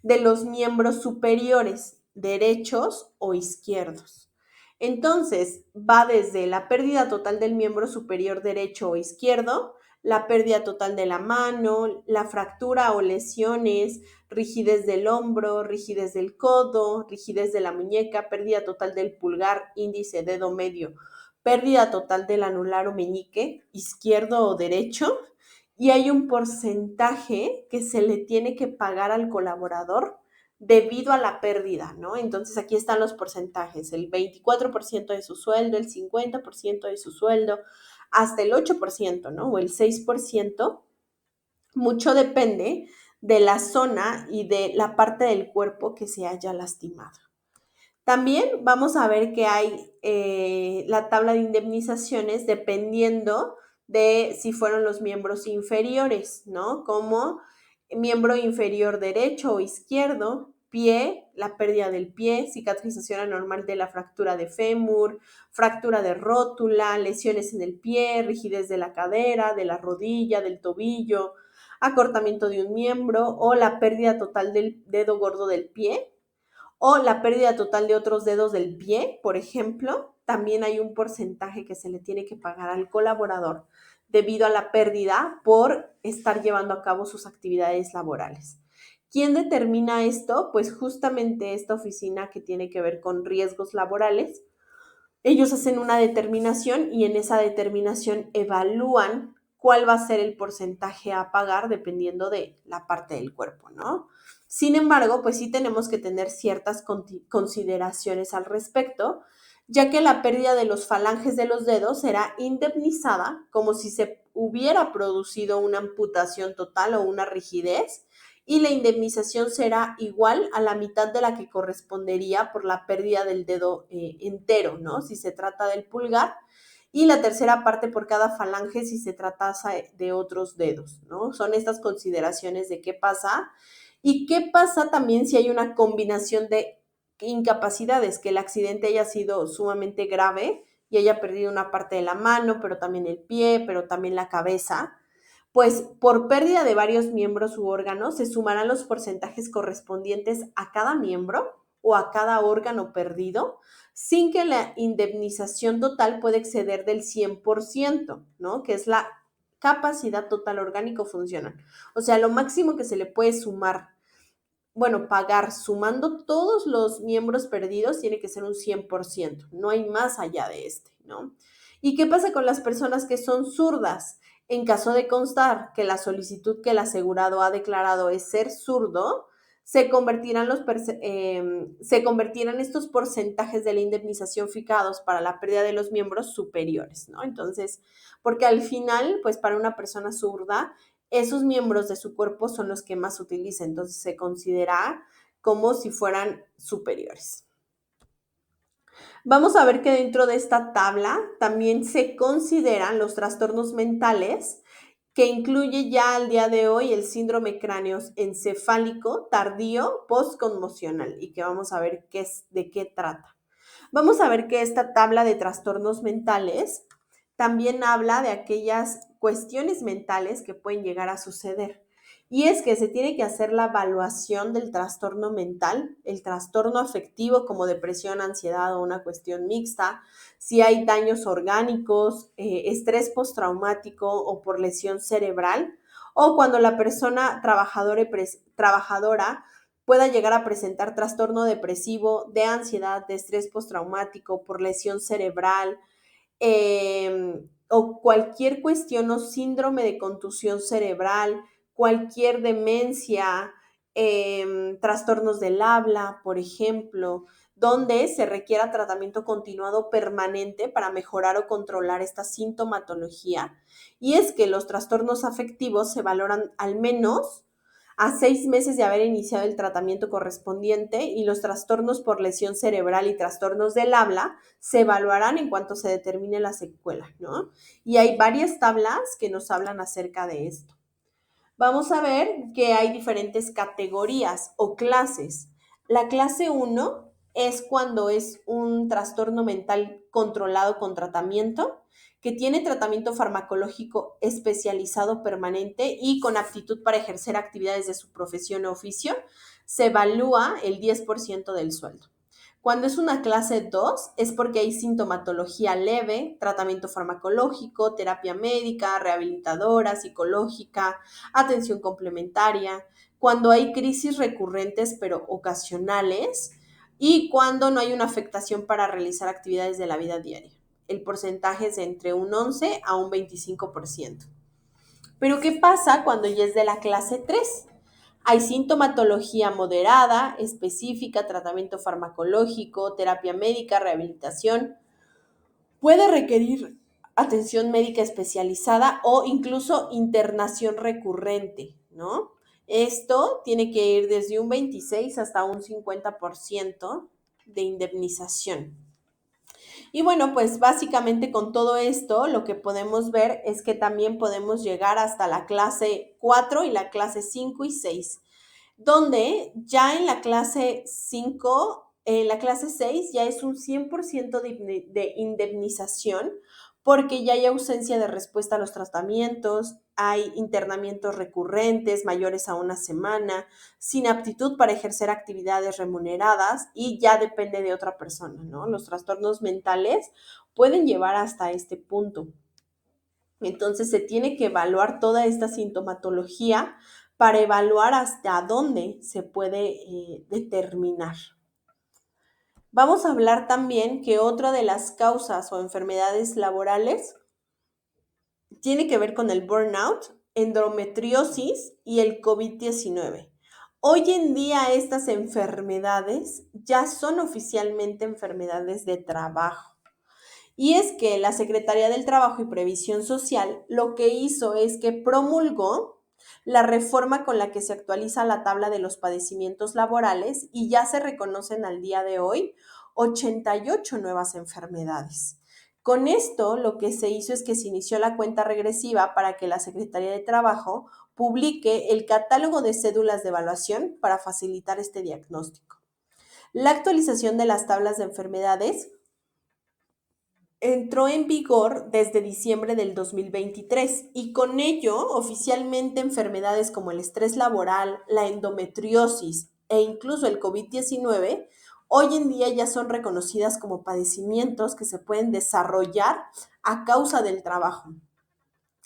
de los miembros superiores, derechos o izquierdos. Entonces, va desde la pérdida total del miembro superior derecho o izquierdo, la pérdida total de la mano, la fractura o lesiones, rigidez del hombro, rigidez del codo, rigidez de la muñeca, pérdida total del pulgar, índice, dedo medio, pérdida total del anular o meñique, izquierdo o derecho, y hay un porcentaje que se le tiene que pagar al colaborador debido a la pérdida, ¿no? Entonces aquí están los porcentajes, el 24% de su sueldo, el 50% de su sueldo, hasta el 8%, ¿no? O el 6%, mucho depende de la zona y de la parte del cuerpo que se haya lastimado. También vamos a ver que hay la tabla de indemnizaciones dependiendo de si fueron los miembros inferiores, ¿no? Como miembro inferior derecho o izquierdo, pie, la pérdida del pie, cicatrización anormal de la fractura de fémur, fractura de rótula, lesiones en el pie, rigidez de la cadera, de la rodilla, del tobillo, acortamiento de un miembro o la pérdida total del dedo gordo del pie o la pérdida total de otros dedos del pie, por ejemplo, también hay un porcentaje que se le tiene que pagar al colaborador debido a la pérdida por estar llevando a cabo sus actividades laborales. ¿Quién determina esto? Pues justamente esta oficina que tiene que ver con riesgos laborales. Ellos hacen una determinación y en esa determinación evalúan cuál va a ser el porcentaje a pagar dependiendo de la parte del cuerpo, ¿no? Sin embargo, pues sí tenemos que tener ciertas consideraciones al respecto, ya que la pérdida de los falanges de los dedos será indemnizada como si se hubiera producido una amputación total o una rigidez, y la indemnización será igual a la mitad de la que correspondería por la pérdida del dedo entero, ¿no? Si se trata del pulgar, y la tercera parte por cada falange si se tratase de otros dedos, ¿no? Son estas consideraciones de qué pasa y qué pasa también si hay una combinación de incapacidades, que el accidente haya sido sumamente grave y haya perdido una parte de la mano, pero también el pie, pero también la cabeza. Pues por pérdida de varios miembros u órganos se sumarán los porcentajes correspondientes a cada miembro o a cada órgano perdido, sin que la indemnización total pueda exceder del 100%, ¿no? Que es la capacidad total orgánico funcional. O sea, lo máximo que se le puede sumar, bueno, pagar sumando todos los miembros perdidos tiene que ser un 100%, no hay más allá de ¿no? ¿Y qué pasa con las personas que son zurdas? En caso de constar que la solicitud que el asegurado ha declarado es ser zurdo, se convertirán estos porcentajes de la indemnización fijados para la pérdida de los miembros superiores, ¿no? Entonces, porque al final, pues para una persona zurda, esos miembros de su cuerpo son los que más utiliza, entonces se considera como si fueran superiores. Vamos a ver que dentro de esta tabla también se consideran los trastornos mentales, que incluye ya al día de hoy el síndrome cráneoencefálico tardío postconmocional, y que vamos a ver de qué trata. Vamos a ver que esta tabla de trastornos mentales también habla de aquellas cuestiones mentales que pueden llegar a suceder. Y es que se tiene que hacer la evaluación del trastorno mental, el trastorno afectivo como depresión, ansiedad o una cuestión mixta, si hay daños orgánicos, estrés postraumático o por lesión cerebral, o cuando la persona trabajadora pueda llegar a presentar trastorno depresivo, de ansiedad, de estrés postraumático, por lesión cerebral, o cualquier cuestión o síndrome de contusión cerebral, cualquier demencia, trastornos del habla, por ejemplo, donde se requiera tratamiento continuado permanente para mejorar o controlar esta sintomatología. Y es que los trastornos afectivos se valoran al menos a 6 meses de haber iniciado el tratamiento correspondiente, y los trastornos por lesión cerebral y trastornos del habla se evaluarán en cuanto se determine la secuela, ¿no? Y hay varias tablas que nos hablan acerca de esto. Vamos a ver que hay diferentes categorías o clases. La clase 1 es cuando es un trastorno mental controlado con tratamiento, que tiene tratamiento farmacológico especializado permanente y con aptitud para ejercer actividades de su profesión o oficio. Se evalúa el 10% del sueldo. Cuando es una clase 2 es porque hay sintomatología leve, tratamiento farmacológico, terapia médica, rehabilitadora, psicológica, atención complementaria, cuando hay crisis recurrentes pero ocasionales, y cuando no hay una afectación para realizar actividades de la vida diaria. El porcentaje es de entre un 11 a un 25%. Pero ¿qué pasa cuando ya es de la clase 3? Hay sintomatología moderada, específica, tratamiento farmacológico, terapia médica, rehabilitación. Puede requerir atención médica especializada o incluso internación recurrente, ¿no? Esto tiene que ir desde un 26 hasta un 50% de indemnización. Y bueno, pues básicamente con todo esto lo que podemos ver es que también podemos llegar hasta la clase 4 y la clase 5 y 6, donde ya en la clase 5, en la clase 6 ya es un 100% de indemnización porque ya hay ausencia de respuesta a los tratamientos, hay internamientos recurrentes mayores a una semana, sin aptitud para ejercer actividades remuneradas y ya depende de otra persona, ¿no? Los trastornos mentales pueden llevar hasta este punto. Entonces se tiene que evaluar toda esta sintomatología para evaluar hasta dónde se puede determinar. Vamos a hablar también que otra de las causas o enfermedades laborales tiene que ver con el burnout, endometriosis y el COVID-19. Hoy en día estas enfermedades ya son oficialmente enfermedades de trabajo. Y es que la Secretaría del Trabajo y Previsión Social lo que hizo es que promulgó la reforma con la que se actualiza la tabla de los padecimientos laborales y ya se reconocen al día de hoy 88 nuevas enfermedades. Con esto, lo que se hizo es que se inició la cuenta regresiva para que la Secretaría de Trabajo publique el catálogo de cédulas de evaluación para facilitar este diagnóstico. La actualización de las tablas de enfermedades entró en vigor desde diciembre del 2023 y con ello oficialmente enfermedades como el estrés laboral, la endometriosis e incluso el COVID-19 hoy en día ya son reconocidas como padecimientos que se pueden desarrollar a causa del trabajo.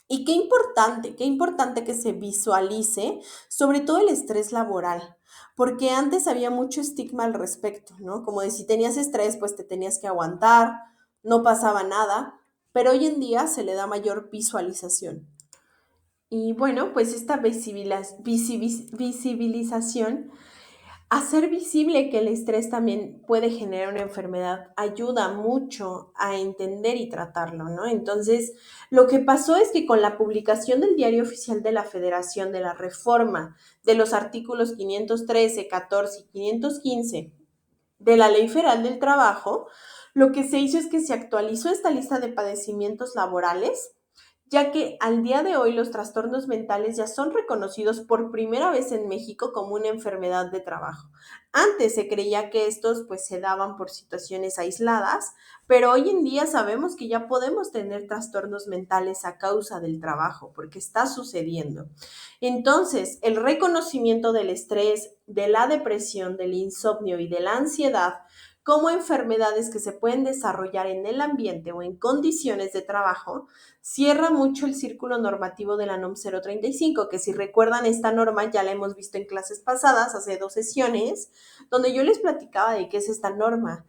Y qué importante que se visualice sobre todo el estrés laboral, porque antes había mucho estigma al respecto, ¿no? Como de si tenías estrés, pues te tenías que aguantar, no pasaba nada, pero hoy en día se le da mayor visualización. Y bueno, pues esta visibilización, hacer visible que el estrés también puede generar una enfermedad ayuda mucho a entender y tratarlo, ¿no? Entonces, lo que pasó es que con la publicación del Diario Oficial de la Federación de la reforma de los artículos 513, 14 y 515 de la Ley Federal del Trabajo, lo que se hizo es que se actualizó esta lista de padecimientos laborales, ya que al día de hoy los trastornos mentales ya son reconocidos por primera vez en México como una enfermedad de trabajo. Antes se creía que estos pues se daban por situaciones aisladas, pero hoy en día sabemos que ya podemos tener trastornos mentales a causa del trabajo, porque está sucediendo. Entonces, el reconocimiento del estrés, de la depresión, del insomnio y de la ansiedad como enfermedades que se pueden desarrollar en el ambiente o en condiciones de trabajo, cierra mucho el círculo normativo de la NOM 035, que si recuerdan esta norma ya la hemos visto en clases pasadas, hace 2 sesiones, donde yo les platicaba de qué es esta norma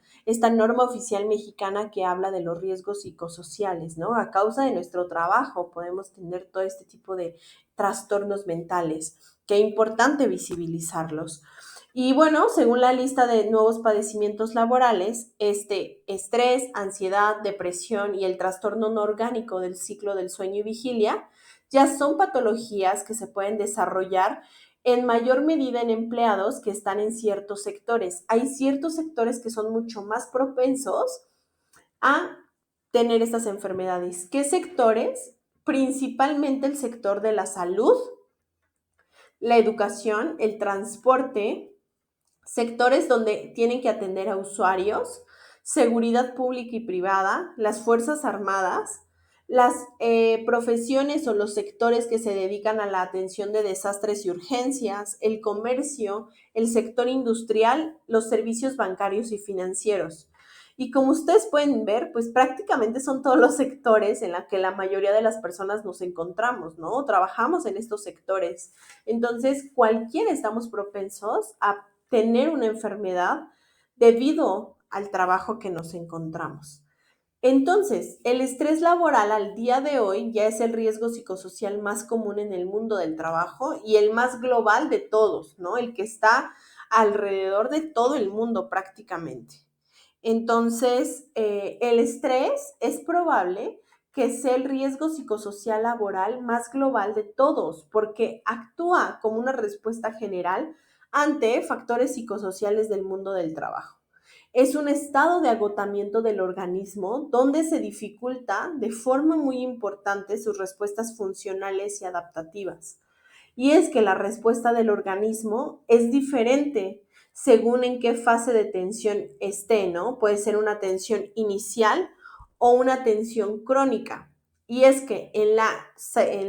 oficial mexicana que habla de los riesgos psicosociales, ¿no? A causa de nuestro trabajo podemos tener todo este tipo de trastornos mentales. Qué importante visibilizarlos. Y bueno, según la lista de nuevos padecimientos laborales, estrés, ansiedad, depresión y el trastorno no orgánico del ciclo del sueño y vigilia ya son patologías que se pueden desarrollar en mayor medida en empleados que están en ciertos sectores. Hay ciertos sectores que son mucho más propensos a tener estas enfermedades. ¿Qué sectores? Principalmente el sector de la salud, la educación, el transporte, sectores donde tienen que atender a usuarios, seguridad pública y privada, las Fuerzas Armadas, las profesiones o los sectores que se dedican a la atención de desastres y urgencias, el comercio, el sector industrial, los servicios bancarios y financieros. Y como ustedes pueden ver, pues prácticamente son todos los sectores en los que la mayoría de las personas nos encontramos, ¿no? Trabajamos en estos sectores. Entonces, cualquiera estamos propensos a tener una enfermedad debido al trabajo que nos encontramos. Entonces, el estrés laboral al día de hoy ya es el riesgo psicosocial más común en el mundo del trabajo y el más global de todos, ¿no? El que está alrededor de todo el mundo prácticamente. Entonces, el estrés es probable que sea el riesgo psicosocial laboral más global de todos, porque actúa como una respuesta general ante factores psicosociales del mundo del trabajo. Es un estado de agotamiento del organismo donde se dificulta de forma muy importante sus respuestas funcionales y adaptativas. Y es que la respuesta del organismo es diferente según en qué fase de tensión esté, ¿no? Puede ser una tensión inicial o una tensión crónica. Y es que en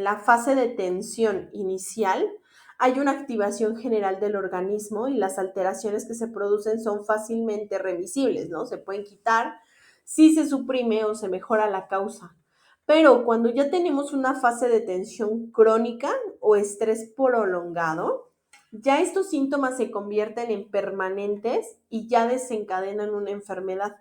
la fase de tensión inicial hay una activación general del organismo y las alteraciones que se producen son fácilmente remisibles, ¿no? Se pueden quitar si se suprime o se mejora la causa. Pero cuando ya tenemos una fase de tensión crónica o estrés prolongado, ya estos síntomas se convierten en permanentes y ya desencadenan una enfermedad.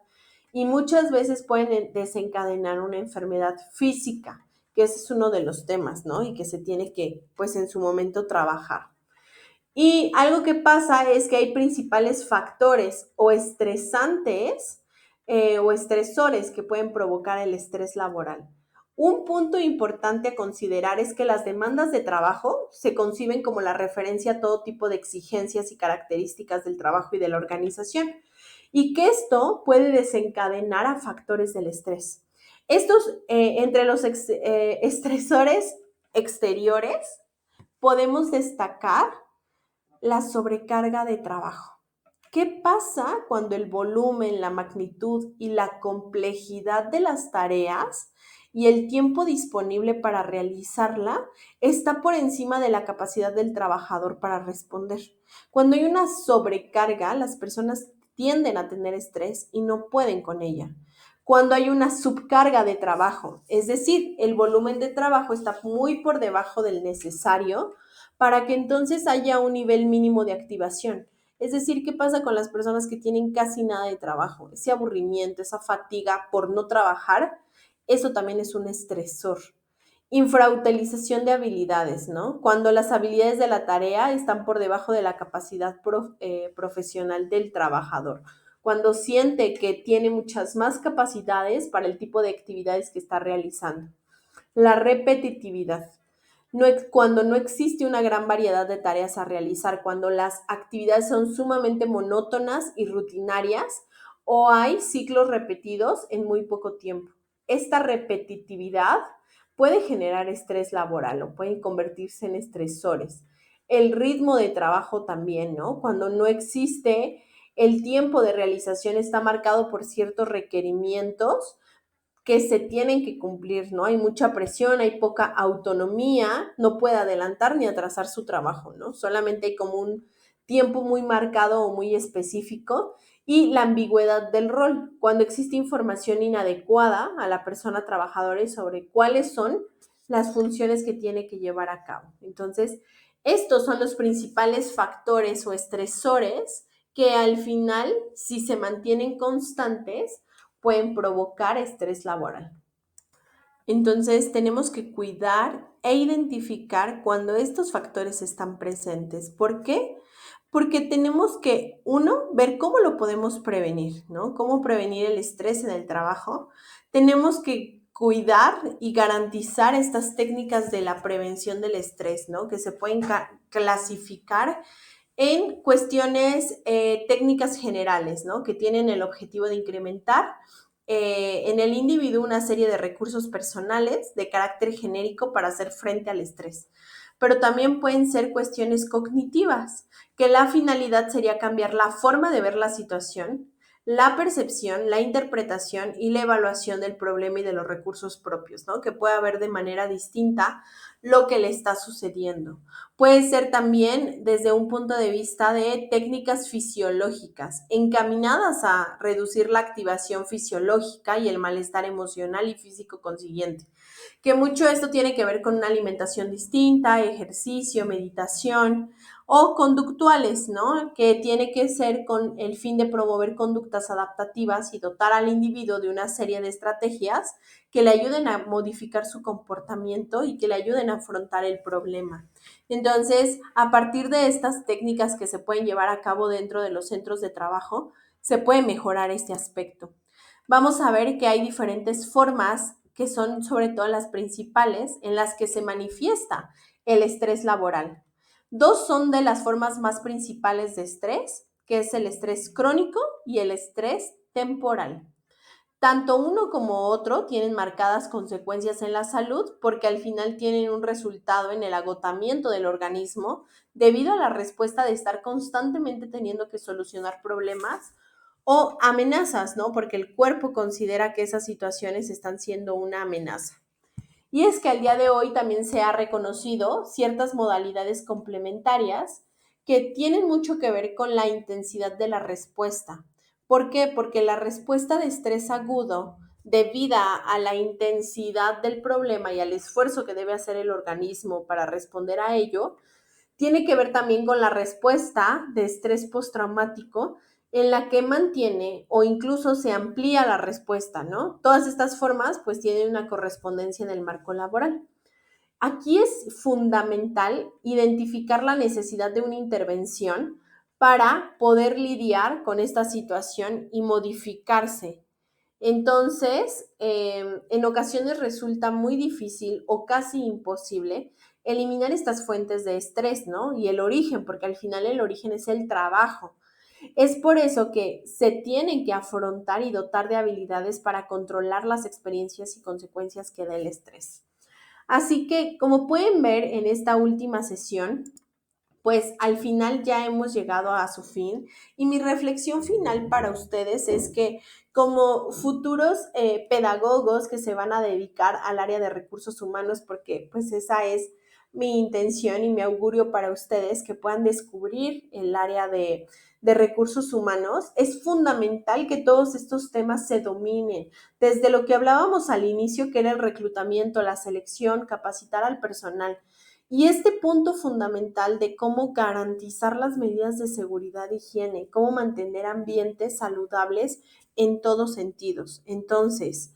Y muchas veces pueden desencadenar una enfermedad física, que ese es uno de los temas, ¿no? Y que se tiene que, pues en su momento, trabajar. Y algo que pasa es que hay principales factores o estresantes o estresores que pueden provocar el estrés laboral. Un punto importante a considerar es que las demandas de trabajo se conciben como la referencia a todo tipo de exigencias y características del trabajo y de la organización, y que esto puede desencadenar a factores del estrés. Estos, entre los estresores exteriores, podemos destacar la sobrecarga de trabajo. ¿Qué pasa cuando el volumen, la magnitud y la complejidad de las tareas y el tiempo disponible para realizarla está por encima de la capacidad del trabajador para responder? Cuando hay una sobrecarga, las personas tienden a tener estrés y no pueden con ella. Cuando hay una subcarga de trabajo, es decir, el volumen de trabajo está muy por debajo del necesario para que entonces haya un nivel mínimo de activación. Es decir, ¿qué pasa con las personas que tienen casi nada de trabajo? Ese aburrimiento, esa fatiga por no trabajar, eso también es un estresor. Infrautilización de habilidades, ¿no? Cuando las habilidades de la tarea están por debajo de la capacidad profesional del trabajador. Cuando siente que tiene muchas más capacidades para el tipo de actividades que está realizando. La repetitividad. Cuando no existe una gran variedad de tareas a realizar, cuando las actividades son sumamente monótonas y rutinarias o hay ciclos repetidos en muy poco tiempo. Esta repetitividad puede generar estrés laboral o puede convertirse en estresores. El ritmo de trabajo también, ¿no? Cuando no existe el tiempo de realización está marcado por ciertos requerimientos que se tienen que cumplir, ¿no? Hay mucha presión, hay poca autonomía, no puede adelantar ni atrasar su trabajo, ¿no? Solamente hay como un tiempo muy marcado o muy específico, y la ambigüedad del rol, cuando existe información inadecuada a la persona trabajadora sobre cuáles son las funciones que tiene que llevar a cabo. Entonces, estos son los principales factores o estresores que al final, si se mantienen constantes, pueden provocar estrés laboral. Entonces, tenemos que cuidar e identificar cuando estos factores están presentes. ¿Por qué? Porque tenemos que, uno, ver cómo lo podemos prevenir, ¿no? Cómo prevenir el estrés en el trabajo. Tenemos que cuidar y garantizar estas técnicas de la prevención del estrés, ¿no? Que se pueden clasificar en cuestiones técnicas generales, ¿no? Que tienen el objetivo de incrementar en el individuo una serie de recursos personales de carácter genérico para hacer frente al estrés. Pero también pueden ser cuestiones cognitivas, que la finalidad sería cambiar la forma de ver la situación, la percepción, la interpretación y la evaluación del problema y de los recursos propios, ¿no? Que pueda ver de manera distinta lo que le está sucediendo. Puede ser también desde un punto de vista de técnicas fisiológicas, encaminadas a reducir la activación fisiológica y el malestar emocional y físico consiguiente. Que mucho esto tiene que ver con una alimentación distinta, ejercicio, meditación o conductuales, ¿no? Que tiene que ser con el fin de promover conductas adaptativas y dotar al individuo de una serie de estrategias que le ayuden a modificar su comportamiento y que le ayuden a afrontar el problema. Entonces, a partir de estas técnicas que se pueden llevar a cabo dentro de los centros de trabajo, se puede mejorar este aspecto. Vamos a ver que hay diferentes formas, que son sobre todo las principales, en las que se manifiesta el estrés laboral. Dos son de las formas más principales de estrés, que es el estrés crónico y el estrés temporal. Tanto uno como otro tienen marcadas consecuencias en la salud porque al final tienen un resultado en el agotamiento del organismo debido a la respuesta de estar constantemente teniendo que solucionar problemas o amenazas, ¿no? Porque el cuerpo considera que esas situaciones están siendo una amenaza. Y es que al día de hoy también se ha reconocido ciertas modalidades complementarias que tienen mucho que ver con la intensidad de la respuesta. ¿Por qué? Porque la respuesta de estrés agudo, debida a la intensidad del problema y al esfuerzo que debe hacer el organismo para responder a ello, tiene que ver también con la respuesta de estrés postraumático en la que mantiene o incluso se amplía la respuesta, ¿no? Todas estas formas pues tienen una correspondencia en el marco laboral. Aquí es fundamental identificar la necesidad de una intervención para poder lidiar con esta situación y modificarse. Entonces, en ocasiones resulta muy difícil o casi imposible eliminar estas fuentes de estrés, ¿no? Y el origen, porque al final el origen es el trabajo. Es por eso que se tienen que afrontar y dotar de habilidades para controlar las experiencias y consecuencias que da el estrés. Así que, como pueden ver en esta última sesión, pues al final ya hemos llegado a su fin y mi reflexión final para ustedes es que como futuros pedagogos que se van a dedicar al área de recursos humanos, porque pues esa es mi intención y mi augurio para ustedes, que puedan descubrir el área de recursos humanos, es fundamental que todos estos temas se dominen, desde lo que hablábamos al inicio, que era el reclutamiento, la selección, capacitar al personal. Y este punto fundamental de cómo garantizar las medidas de seguridad e higiene, cómo mantener ambientes saludables en todos sentidos. Entonces,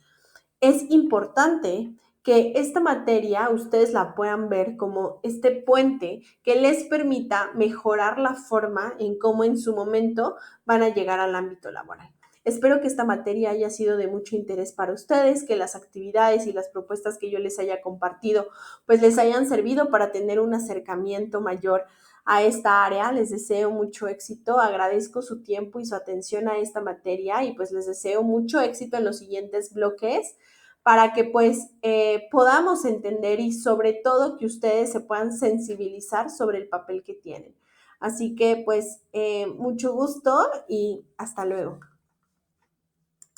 es importante que esta materia ustedes la puedan ver como este puente que les permita mejorar la forma en cómo en su momento van a llegar al ámbito laboral. Espero que esta materia haya sido de mucho interés para ustedes, que las actividades y las propuestas que yo les haya compartido pues les hayan servido para tener un acercamiento mayor a esta área. Les deseo mucho éxito, agradezco su tiempo y su atención a esta materia y pues les deseo mucho éxito en los siguientes bloques para que pues podamos entender y sobre todo que ustedes se puedan sensibilizar sobre el papel que tienen. Así que pues mucho gusto y hasta luego.